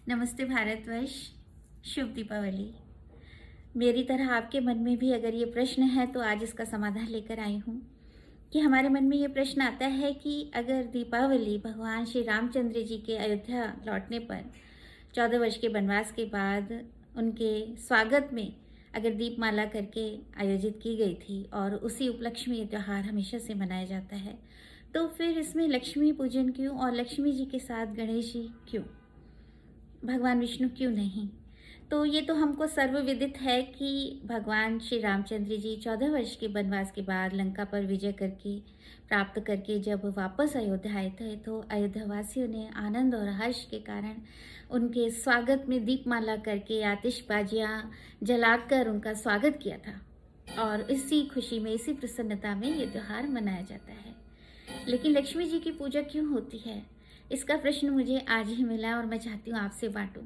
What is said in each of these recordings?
नमस्ते भारतवर्ष। शुभ दीपावली। मेरी तरह आपके मन में भी अगर ये प्रश्न है तो आज इसका समाधान लेकर आई हूँ कि हमारे मन में ये प्रश्न आता है कि अगर दीपावली भगवान श्री रामचंद्र जी के अयोध्या लौटने पर 14 वर्ष के वनवास के बाद उनके स्वागत में अगर दीपमाला करके आयोजित की गई थी और उसी उपलक्ष्य में ये त्यौहार हमेशा से मनाया जाता है, तो फिर इसमें लक्ष्मी पूजन क्यों और लक्ष्मी जी के साथ गणेश जी क्यों, भगवान विष्णु क्यों नहीं? तो ये तो हमको सर्वविदित है कि भगवान श्री रामचंद्र जी 14 वर्ष के वनवास के बाद लंका पर विजय करके प्राप्त करके जब वापस अयोध्या आए थे तो अयोध्या वासियों ने आनंद और हर्ष के कारण उनके स्वागत में दीपमाला करके आतिशबाजियाँ जलाकर उनका स्वागत किया था और इसी खुशी में, इसी प्रसन्नता में ये त्यौहार मनाया जाता है। लेकिन लक्ष्मी जी की पूजा क्यों होती है, इसका प्रश्न मुझे आज ही मिला और मैं चाहती हूँ आपसे बांटूं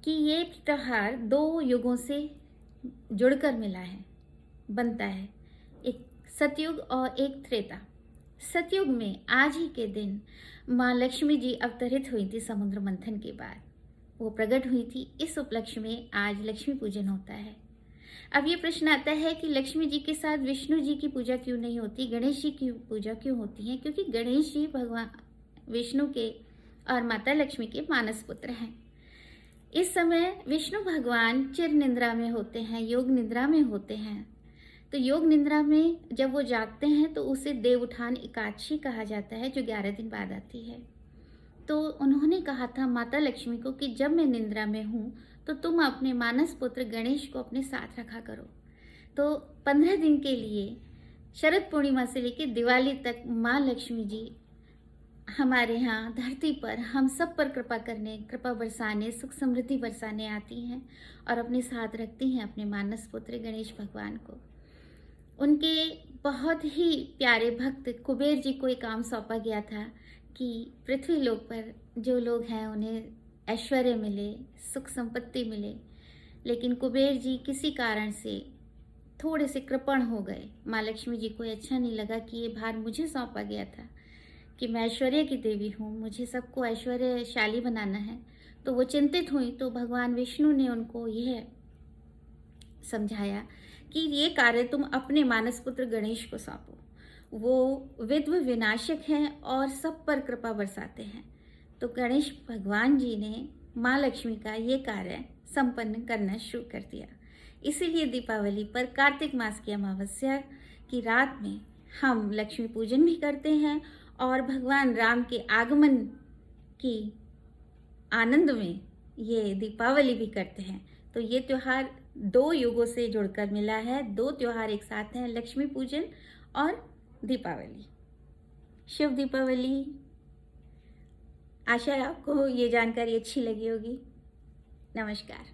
कि ये त्योहार 2 युगों से जुड़कर मिला है, बनता है, एक सतयुग और एक त्रेता। सतयुग में आज ही के दिन माँ लक्ष्मी जी अवतरित हुई थी समुद्र मंथन के बाद, वो प्रकट हुई थी। इस उपलक्ष्य में आज लक्ष्मी पूजन होता है। अब ये प्रश्न आता है कि लक्ष्मी जी के साथ विष्णु जी की पूजा क्यों नहीं होती, गणेश जी की पूजा क्यों होती है? क्योंकि गणेश जी भगवान विष्णु के और माता लक्ष्मी के मानस पुत्र हैं। इस समय विष्णु भगवान चिर निद्रा में होते हैं, योग निद्रा में होते हैं। तो योग निद्रा में जब वो जागते हैं तो उसे देव उठान एकादशी कहा जाता है, जो 11 दिन बाद आती है। तो उन्होंने कहा था माता लक्ष्मी को कि जब मैं निद्रा में हूँ तो तुम अपने मानस पुत्र गणेश को अपने साथ रखा करो। तो 15 दिन के लिए शरद पूर्णिमा से लेकर दिवाली तक माँ लक्ष्मी जी हमारे यहाँ धरती पर हम सब पर कृपा करने, कृपा बरसाने, सुख समृद्धि बरसाने आती हैं और अपने साथ रखती हैं अपने मानस पुत्र गणेश भगवान को। उनके बहुत ही प्यारे भक्त कुबेर जी को एक काम सौंपा गया था कि पृथ्वी लोक पर जो लोग हैं उन्हें ऐश्वर्य मिले, सुख संपत्ति मिले, लेकिन कुबेर जी किसी कारण से थोड़े से कृपण हो गए। माँ लक्ष्मी जी को अच्छा नहीं लगा कि ये भार मुझे सौंपा गया था कि मैं ऐश्वर्य की देवी हूँ, मुझे सबको ऐश्वर्यशाली बनाना है। तो वो चिंतित हुई, तो भगवान विष्णु ने उनको यह समझाया कि ये कार्य तुम अपने मानस पुत्र गणेश को सौंपो, वो विद्व विनाशक हैं और सब पर कृपा बरसाते हैं। तो गणेश भगवान जी ने माँ लक्ष्मी का ये कार्य संपन्न करना शुरू कर दिया। इसीलिए दीपावली पर कार्तिक मास की अमावस्या की रात में हम लक्ष्मी पूजन भी करते हैं और भगवान राम के आगमन की आनंद में ये दीपावली भी करते हैं। तो ये त्यौहार 2 युगों से जुड़कर मिला है, 2 त्यौहार एक साथ हैं, लक्ष्मी पूजन और दीपावली। शुभ दीपावली। आशा है आपको ये जानकारी अच्छी लगी होगी। नमस्कार।